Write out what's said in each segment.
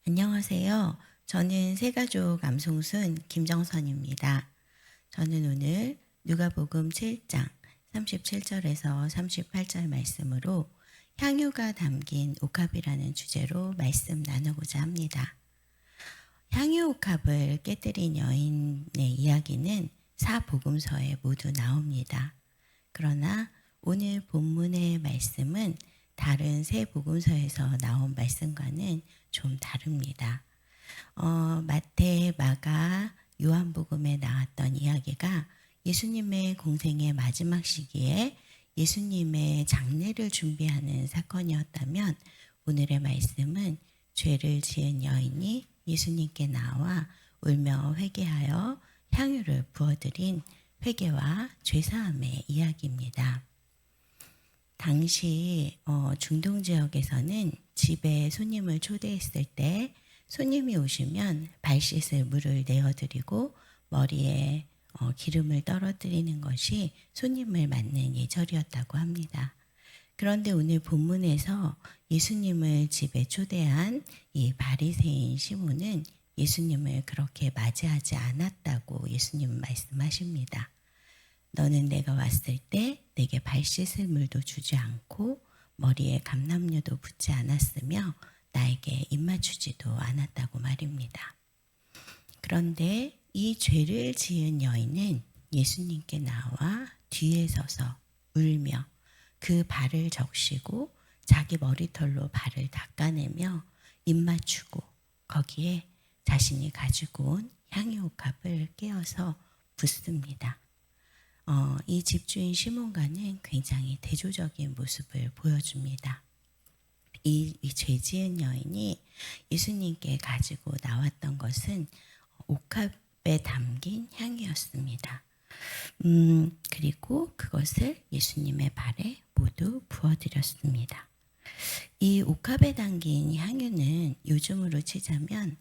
안녕하세요. 저는 새가족 암송순 김정선입니다. 저는 오늘 누가복음 7장 37절에서 38절 말씀으로 향유가 담긴 옥합이라는 주제로 말씀 나누고자 합니다. 향유 옥합을 깨뜨린 여인의 이야기는 사복음서에 모두 나옵니다. 그러나 오늘 본문의 말씀은 다른 세 복음서에서 나온 말씀과는 좀 다릅니다. 마태, 마가, 요한복음에 나왔던 이야기가 예수님의 공생의 마지막 시기에 예수님의 장례를 준비하는 사건이었다면, 오늘의 말씀은 죄를 지은 여인이 예수님께 나와 울며 회개하여 향유를 부어드린 회개와 죄사함의 이야기입니다. 당시 중동 지역에서는 집에 손님을 초대했을 때 손님이 오시면 발 씻을 물을 내어드리고 머리에 기름을 떨어뜨리는 것이 손님을 맞는 예절이었다고 합니다. 그런데 오늘 본문에서 예수님을 집에 초대한 이 바리새인 시몬은 예수님을 그렇게 맞이하지 않았다고 예수님은 말씀하십니다. 너는 내가 왔을 때 내게 발 씻을 물도 주지 않고 머리에 감람류도 붓지 않았으며 나에게 입맞추지도 않았다고 말입니다. 그런데 이 죄를 지은 여인은 예수님께 나와 뒤에 서서 울며 그 발을 적시고 자기 머리털로 발을 닦아내며 입맞추고 거기에 자신이 가지고 온 향유옥합을 깨어서 붓습니다. 이 집주인 시몬과는 굉장히 대조적인 모습을 보여줍니다. 이 죄지은 여인이 예수님께 가지고 나왔던 것은 옥합에 담긴 향이었습니다. 그리고 그것을 예수님의 발에 모두 부어드렸습니다. 이 옥합에 담긴 향유는 요즘으로 치자면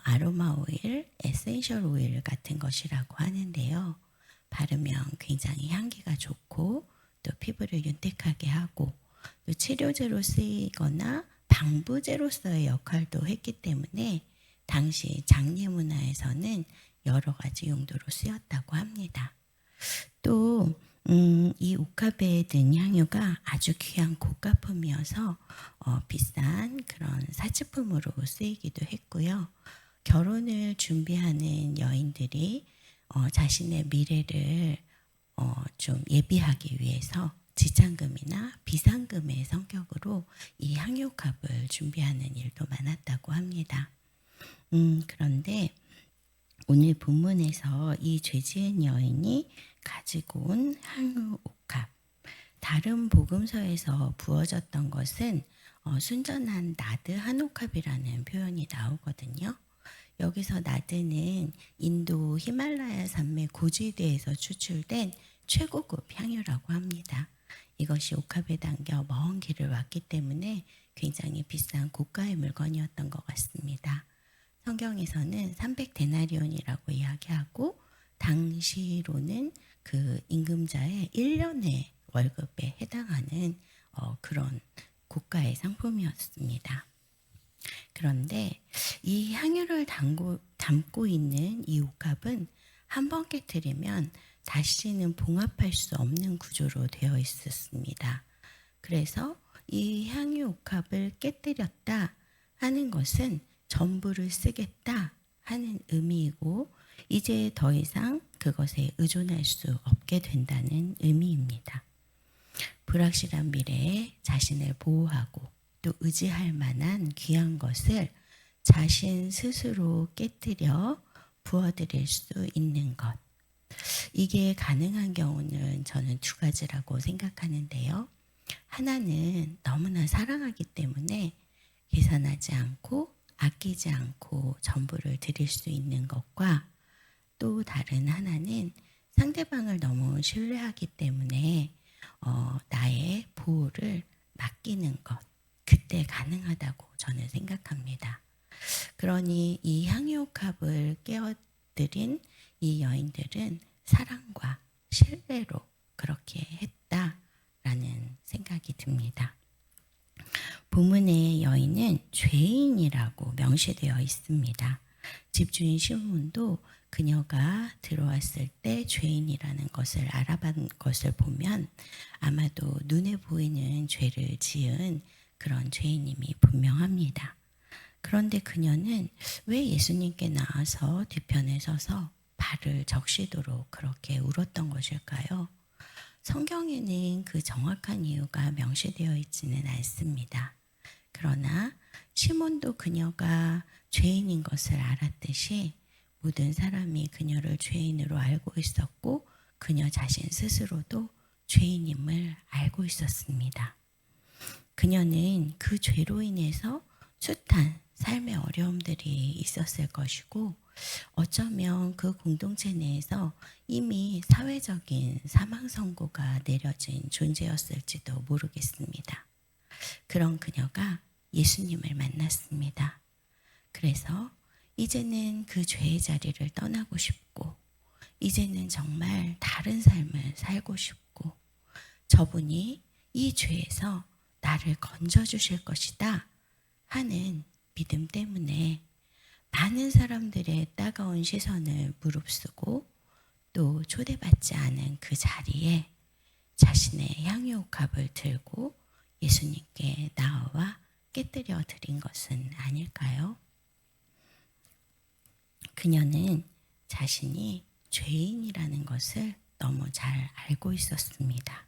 아로마 오일, 에센셜 오일 같은 것이라고 하는데요. 바르면 굉장히 향기가 좋고 또 피부를 윤택하게 하고 또 치료제로 쓰이거나 방부제로서의 역할도 했기 때문에 당시 장례 문화에서는 여러 가지 용도로 쓰였다고 합니다. 또 이 옥합에 든 향유가 아주 귀한 고가품이어서 비싼 그런 사치품으로 쓰이기도 했고요. 결혼을 준비하는 여인들이 자신의 미래를 좀 예비하기 위해서 지참금이나 비상금의 성격으로 이 향유값을 준비하는 일도 많았다고 합니다. 그런데 오늘 본문에서 이 죄지은 여인이 가지고 온 향유옥합, 다른 복음서에서 부어졌던 것은 순전한 나드 한 옥합이라는 표현이 나오거든요. 여기서 나드는 인도 히말라야 산맥 고지대에서 추출된 최고급 향유라고 합니다. 이것이 옥합에 담겨 먼 길을 왔기 때문에 굉장히 비싼 고가의 물건이었던 것 같습니다. 성경에서는 300데나리온이라고 이야기하고 당시로는 그 임금자의 1년의 월급에 해당하는 그런 고가의 상품이었습니다. 그런데 이 향유를 담고 있는 이 옥합은 한 번 깨트리면 다시는 봉합할 수 없는 구조로 되어 있었습니다. 그래서 이 향유 옥합을 깨뜨렸다 하는 것은 전부를 쓰겠다 하는 의미이고 이제 더 이상 그것에 의존할 수 없게 된다는 의미입니다. 불확실한 미래에 자신을 보호하고 또 의지할 만한 귀한 것을 자신 스스로 깨뜨려 부어드릴 수 있는 것. 이게 가능한 경우는 저는 두 가지라고 생각하는데요. 하나는 너무나 사랑하기 때문에 계산하지 않고 아끼지 않고 전부를 드릴 수 있는 것과 또 다른 하나는 상대방을 너무 신뢰하기 때문에 나의 보호를 맡기는 것. 그때 가능하다고 저는 생각합니다. 그러니 이 향유옥합을 깨어드린 이 여인들은 사랑과 신뢰로 그렇게 했다라는 생각이 듭니다. 본문의 여인은 죄인이라고 명시되어 있습니다. 집주인 시몬도 그녀가 들어왔을 때 죄인이라는 것을 알아본 것을 보면 아마도 눈에 보이는 죄를 지은 그런 죄인임이 분명합니다. 그런데 그녀는 왜 예수님께 나와서 뒤편에 서서 발을 적시도록 그렇게 울었던 것일까요? 성경에는 그 정확한 이유가 명시되어 있지는 않습니다. 그러나 시몬도 그녀가 죄인인 것을 알았듯이 모든 사람이 그녀를 죄인으로 알고 있었고 그녀 자신 스스로도 죄인임을 알고 있었습니다. 그녀는 그 죄로 인해서 숱한 삶의 어려움들이 있었을 것이고 어쩌면 그 공동체 내에서 이미 사회적인 사망 선고가 내려진 존재였을지도 모르겠습니다. 그런 그녀가 예수님을 만났습니다. 그래서 이제는 그 죄의 자리를 떠나고 싶고 이제는 정말 다른 삶을 살고 싶고 저분이 이 죄에서 나를 건져주실 것이다 하는 믿음 때문에 많은 사람들의 따가운 시선을 무릅쓰고 또 초대받지 않은 그 자리에 자신의 향유옥합을 들고 예수님께 나와 깨뜨려 드린 것은 아닐까요? 그녀는 자신이 죄인이라는 것을 너무 잘 알고 있었습니다.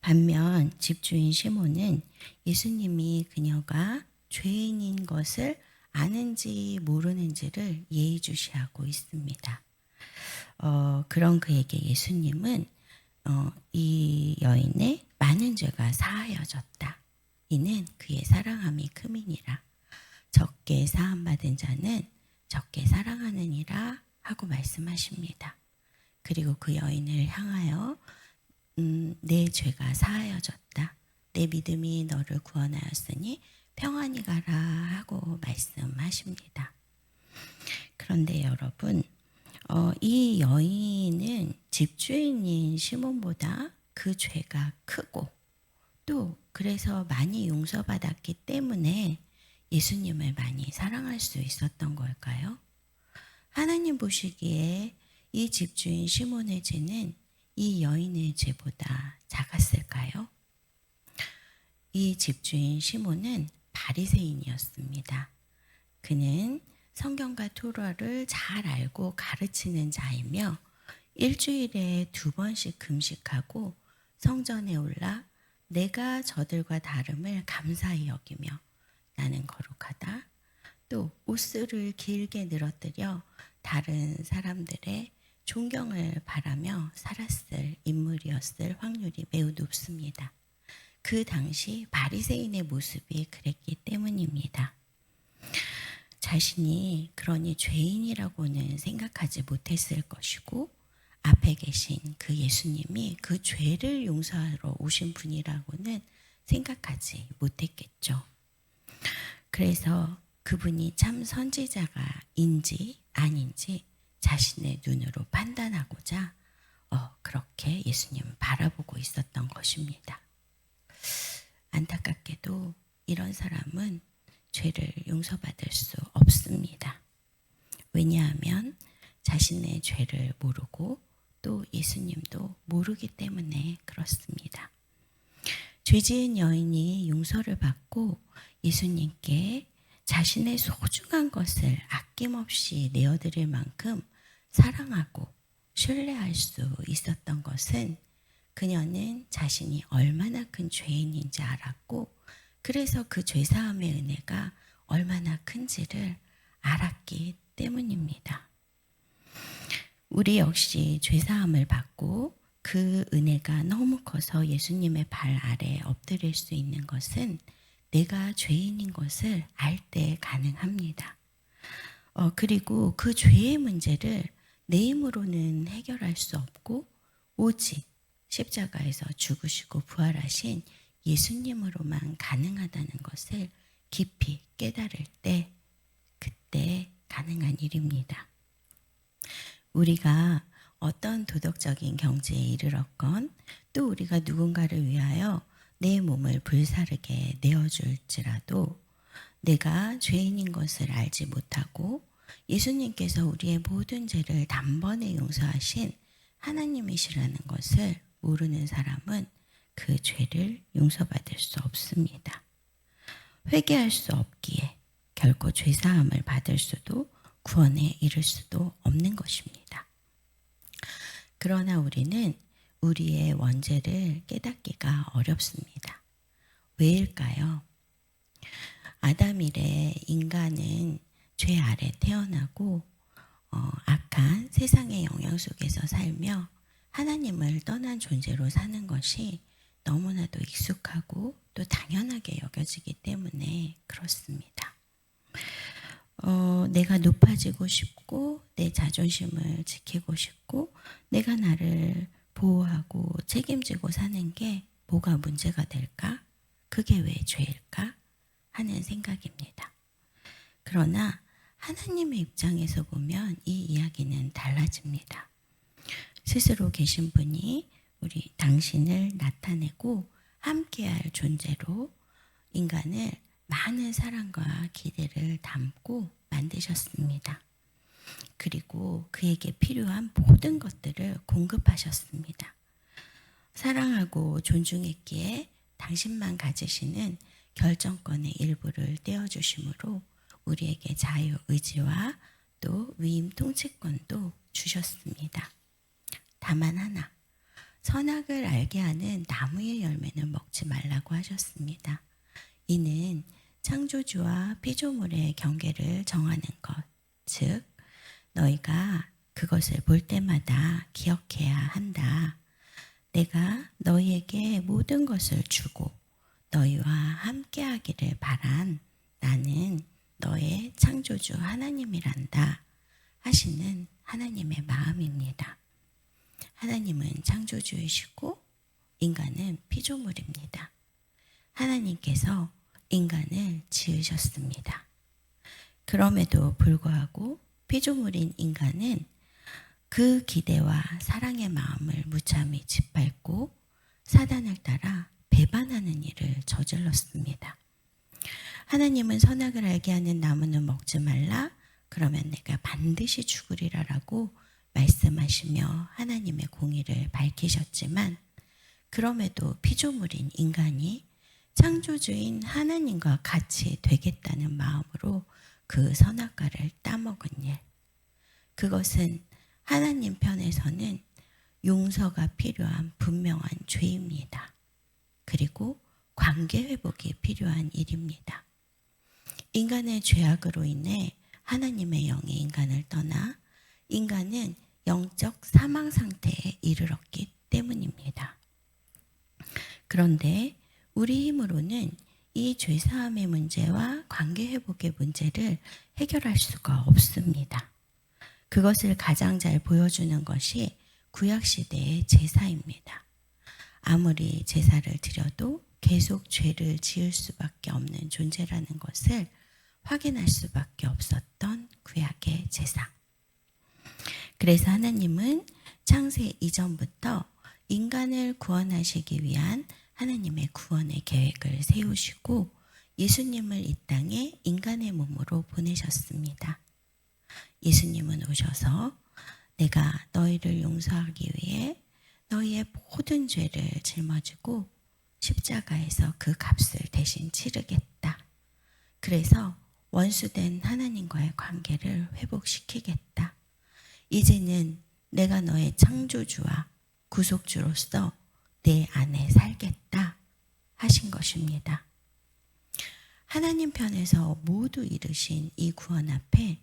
반면 집주인 시몬은 예수님이 그녀가 죄인인 것을 아는지 모르는지를 예의주시하고 있습니다. 그런 그에게 예수님은 이 여인의 많은 죄가 사하여졌다. 이는 그의 사랑함이 큼이니라. 적게 사함받은 자는 적게 사랑하느니라 하고 말씀하십니다. 그리고 그 여인을 향하여 내 죄가 사하여졌다. 내 믿음이 너를 구원하였으니 평안히 가라 하고 말씀하십니다. 그런데 여러분, 이 여인은 집주인인 시몬보다 그 죄가 크고 또 그래서 많이 용서받았기 때문에 예수님을 많이 사랑할 수 있었던 걸까요? 하나님 보시기에 이 집주인 시몬의 죄는 이 여인의 죄보다 작았을까요? 이 집주인 시몬은 바리새인이었습니다. 그는 성경과 토라를 잘 알고 가르치는 자이며 일주일에 2번씩 금식하고 성전에 올라 내가 저들과 다름을 감사히 여기며 나는 거룩하다. 또 옷을 길게 늘어뜨려 다른 사람들의 존경을 바라며 살았을 인물이었을 확률이 매우 높습니다. 그 당시 바리새인의 모습이 그랬기 때문입니다. 자신이 그러니 죄인이라고는 생각하지 못했을 것이고 앞에 계신 그 예수님이 그 죄를 용서하러 오신 분이라고는 생각하지 못했겠죠. 그래서 그분이 참 선지자가인지 아닌지 자신의 눈으로 판단하고자 그렇게 예수님을 바라보고 있었던 것입니다. 안타깝게도 이런 사람은 죄를 용서받을 수 없습니다. 왜냐하면 자신의 죄를 모르고 또 예수님도 모르기 때문에 그렇습니다. 죄지은 여인이 용서를 받고 예수님께 자신의 소중한 것을 아낌없이 내어드릴 만큼 사랑하고 신뢰할 수 있었던 것은 그녀는 자신이 얼마나 큰 죄인인지 알았고 그래서 그 죄사함의 은혜가 얼마나 큰지를 알았기 때문입니다. 우리 역시 죄사함을 받고 그 은혜가 너무 커서 예수님의 발 아래 엎드릴 수 있는 것은 내가 죄인인 것을 알 때 가능합니다. 그리고 그 죄의 문제를 내 힘으로는 해결할 수 없고 오직 십자가에서 죽으시고 부활하신 예수님으로만 가능하다는 것을 깊이 깨달을 때 그때 가능한 일입니다. 우리가 어떤 도덕적인 경지에 이르렀건 또 우리가 누군가를 위하여 내 몸을 불사르게 내어줄지라도 내가 죄인인 것을 알지 못하고 예수님께서 우리의 모든 죄를 단번에 용서하신 하나님이시라는 것을 모르는 사람은 그 죄를 용서받을 수 없습니다. 회개할 수 없기에 결코 죄사함을 받을 수도 구원에 이를 수도 없는 것입니다. 그러나 우리는 우리의 원죄를 깨닫기가 어렵습니다. 왜일까요? 아담 이래 인간은 죄 아래 태어나고 악한 세상의 영향 속에서 살며 하나님을 떠난 존재로 사는 것이 너무나도 익숙하고 또 당연하게 여겨지기 때문에 그렇습니다. 내가 높아지고 싶고 내 자존심을 지키고 싶고 내가 나를 보호하고 책임지고 사는 게 뭐가 문제가 될까? 그게 왜 죄일까? 하는 생각입니다. 그러나 하나님의 입장에서 보면 이 이야기는 달라집니다. 스스로 계신 분이 우리 당신을 나타내고 함께할 존재로 인간을 많은 사랑과 기대를 담고 만드셨습니다. 그리고 그에게 필요한 모든 것들을 공급하셨습니다. 사랑하고 존중했기에 당신만 가지시는 결정권의 일부를 떼어주심으로 우리에게 자유의지와 또 위임 통치권도 주셨습니다. 다만 하나, 선악을 알게 하는 나무의 열매는 먹지 말라고 하셨습니다. 이는 창조주와 피조물의 경계를 정하는 것, 즉 너희가 그것을 볼 때마다 기억해야 한다. 내가 너희에게 모든 것을 주고 너희와 함께하기를 바란 나는 너의 창조주 하나님이란다 하시는 하나님의 마음입니다. 하나님은 창조주이시고 인간은 피조물입니다. 하나님께서 인간을 지으셨습니다. 그럼에도 불구하고 피조물인 인간은 그 기대와 사랑의 마음을 무참히 짓밟고 사단을 따라 배반하는 일을 저질렀습니다. 하나님은 선악을 알게 하는 나무는 먹지 말라, 그러면 내가 반드시 죽으리라라고 말씀하시며 하나님의 공의를 밝히셨지만 그럼에도 피조물인 인간이 창조주인 하나님과 같이 되겠다는 마음으로 그 선악과를 따먹은 일, 그것은 하나님 편에서는 용서가 필요한 분명한 죄입니다. 그리고 관계 회복이 필요한 일입니다. 인간의 죄악으로 인해 하나님의 영이 인간을 떠나 인간은 영적 사망 상태에 이르렀기 때문입니다. 그런데 우리 힘으로는 이 죄사함의 문제와 관계 회복의 문제를 해결할 수가 없습니다. 그것을 가장 잘 보여주는 것이 구약시대의 제사입니다. 아무리 제사를 드려도 계속 죄를 지을 수밖에 없는 존재라는 것을 확인할 수밖에 없었던 구약의 제사. 그래서 하나님은 창세 이전부터 인간을 구원하시기 위한 하나님의 구원의 계획을 세우시고 예수님을 이 땅에 인간의 몸으로 보내셨습니다. 예수님은 오셔서 내가 너희를 용서하기 위해 너희의 모든 죄를 짊어지고 십자가에서 그 값을 대신 치르겠다. 그래서 원수된 하나님과의 관계를 회복시키겠다. 이제는 내가 너의 창조주와 구속주로서 내 안에 살겠다 하신 것입니다. 하나님 편에서 모두 이루신 이 구원 앞에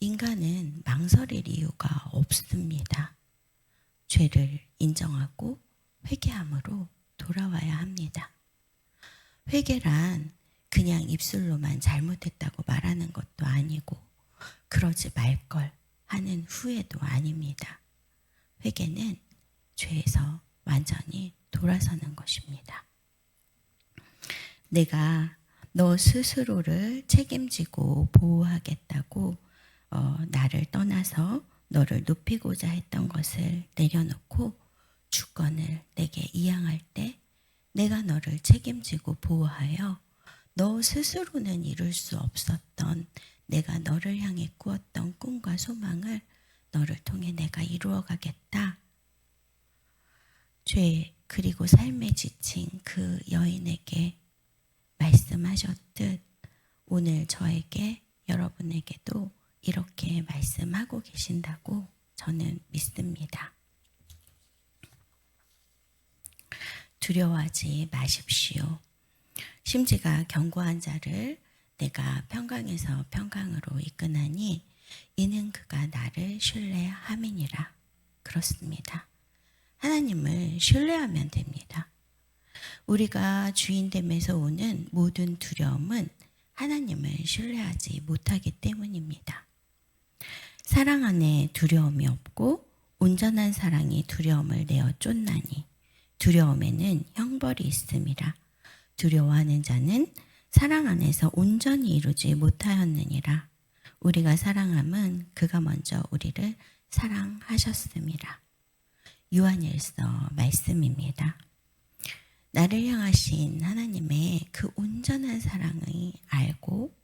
인간은 망설일 이유가 없습니다. 죄를 인정하고 회개함으로 돌아와야 합니다. 회개란 그냥 입술로만 잘못했다고 말하는 것도 아니고 그러지 말걸 하는 후회도 아닙니다. 회개는 죄에서 완전히 돌아서는 것입니다. 내가 너 스스로를 책임지고 보호하겠다고 나를 떠나서 너를 높이고자 했던 것을 내려놓고 주권을 내게 이양할 때 내가 너를 책임지고 보호하여 너 스스로는 이룰 수 없었던 내가 너를 향해 꾸었던 꿈과 소망을 너를 통해 내가 이루어 가겠다. 죄 그리고 삶에 지친 그 여인에게 말씀하셨듯 오늘 저에게 여러분에게도 이렇게 말씀하고 계신다고 저는 믿습니다. 두려워하지 마십시오. 심지가 견고한 자를 내가 평강에서 평강으로 이끄나니 이는 그가 나를 신뢰함이니라. 그렇습니다. 하나님을 신뢰하면 됩니다. 우리가 주인됨에서 오는 모든 두려움은 하나님을 신뢰하지 못하기 때문입니다. 사랑 안에 두려움이 없고 온전한 사랑이 두려움을 내어 쫓나니 두려움에는 형벌이 있음이라. 두려워하는 자는 사랑 안에서 온전히 이루지 못하였느니라. 우리가 사랑함은 그가 먼저 우리를 사랑하셨음이라. 요한일서 말씀입니다. 나를 향하신 하나님의 그 온전한 사랑을 알고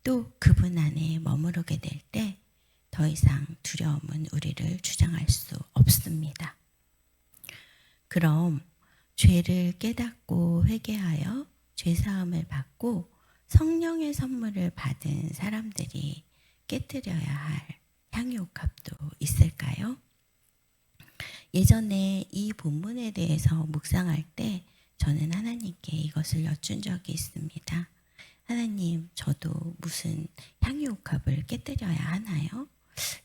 또 그분 안에 머무르게 될 때 더 이상 두려움은 우리를 주장할 수 없습니다. 그럼 죄를 깨닫고 회개하여 죄사함을 받고 성령의 선물을 받은 사람들이 깨뜨려야 할 향유옥합도 있을까요? 예전에 이 본문에 대해서 묵상할 때 저는 하나님께 이것을 여쭌 적이 있습니다. 하나님, 저도 무슨 향유옥합을 깨뜨려야 하나요?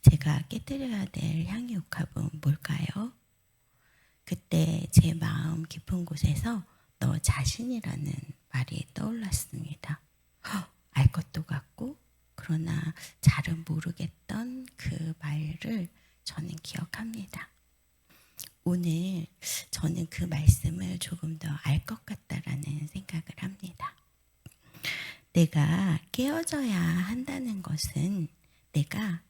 제가 깨뜨려야 될 향유옥합은 뭘까요? 그때 제 마음 깊은 곳에서 너 자신이라는 말이 떠올랐습니다. 알 것도 같고 그러나 잘은 모르겠던 그 말을 저는 기억합니다. 오늘 저는 그 말씀을 조금 더 알 것 같다라는 생각을 합니다. 내가 깨어져야 한다는 것은 내가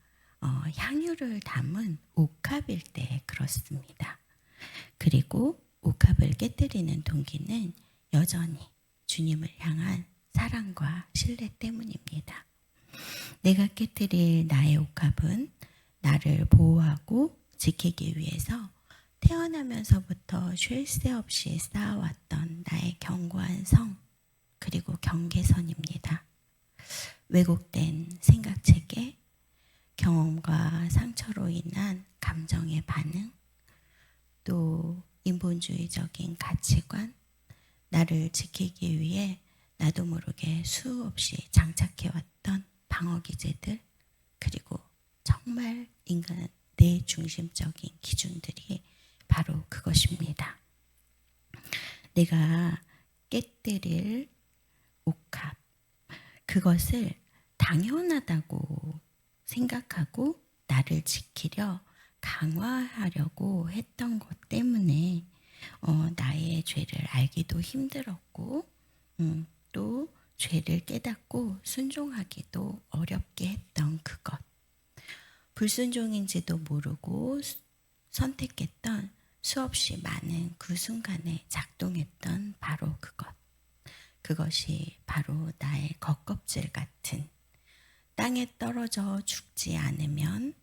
향유를 담은 옥합일 때 그렇습니다. 그리고 옥합을 깨뜨리는 동기는 여전히 주님을 향한 사랑과 신뢰 때문입니다. 내가 깨뜨릴 나의 옥합은 나를 보호하고 지키기 위해서 태어나면서부터 쉴 새 없이 쌓아왔던 나의 견고한 성 그리고 경계선입니다. 왜곡된 생각체계, 경험과 상처로 인한 감정의 반응, 또 인본주의적인 가치관, 나를 지키기 위해 나도 모르게 수없이 장착해왔던 방어기제들, 그리고 정말 인간 내 중심적인 기준들이 바로 그것입니다. 내가 깨뜨릴 옥합, 그것을 당연하다고 생각하고 나를 지키려 강화하려고 했던 것 때문에 나의 죄를 알기도 힘들었고 또 죄를 깨닫고 순종하기도 어렵게 했던 그것. 불순종인지도 모르고 선택했던 수없이 많은 그 순간에 작동했던 바로 그것. 그것이 바로 나의 겉껍질 같은 땅에 떨어져 죽지 않으면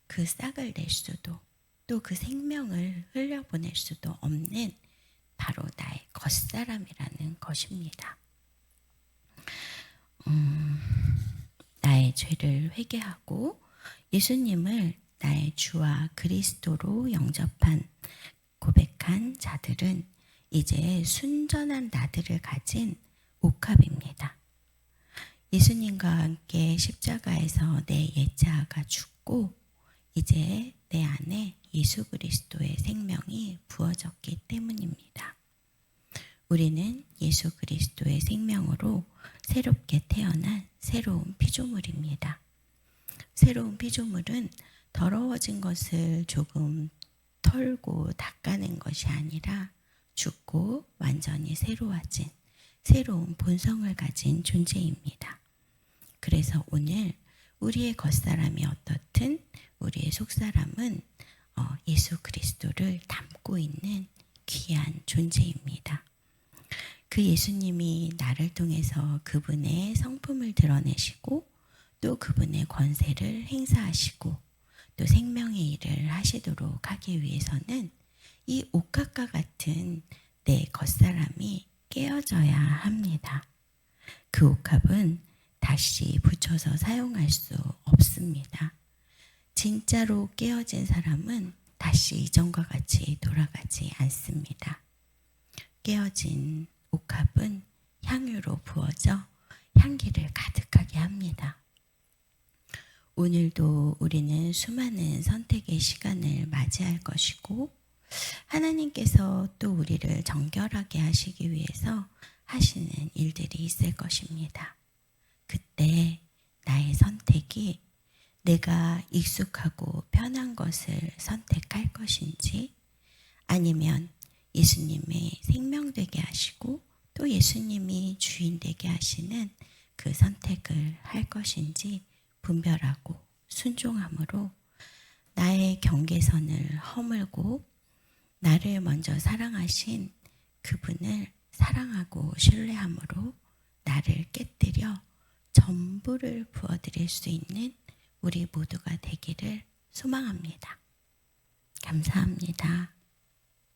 그 싹을 낼 수도 또 그 생명을 흘려보낼 수도 없는 바로 나의 겉사람이라는 것입니다. 나의 죄를 회개하고 예수님을 나의 주와 그리스도로 영접한 고백한 자들은 이제 순전한 나들을 가진 옥합입니다. 예수님과 함께 십자가에서 내 옛자아가 죽고 이제 내 안에 예수 그리스도의 생명이 부어졌기 때문입니다. 우리는 예수 그리스도의 생명으로 새롭게 태어난 새로운 피조물입니다. 새로운 피조물은 더러워진 것을 조금 털고 닦아낸 것이 아니라 죽고 완전히 새로워진 새로운 본성을 가진 존재입니다. 그래서 오늘 우리의 겉사람이 어떻든 우리의 속사람은 예수 그리스도를 담고 있는 귀한 존재입니다. 그 예수님이 나를 통해서 그분의 성품을 드러내시고 또 그분의 권세를 행사하시고 또 생명의 일을 하시도록 하기 위해서는 이 옥합과 같은 내 겉사람이 깨어져야 합니다. 그 옥합은 다시 붙여서 사용할 수 없습니다. 진짜로 깨어진 사람은 다시 이전과 같이 돌아가지 않습니다. 깨어진 옥합은 향유로 부어져 향기를 가득하게 합니다. 오늘도 우리는 수많은 선택의 시간을 맞이할 것이고 하나님께서 또 우리를 정결하게 하시기 위해서 하시는 일들이 있을 것입니다. 그때 나의 선택이 내가 익숙하고 편한 것을 선택할 것인지 아니면 예수님의 생명되게 하시고 또 예수님이 주인 되게 하시는 그 선택을 할 것인지 분별하고 순종함으로 나의 경계선을 허물고 나를 먼저 사랑하신 그분을 사랑하고 신뢰함으로 나를 깨뜨려 전부를 부어드릴 수 있는 우리 모두가 되기를 소망합니다. 감사합니다.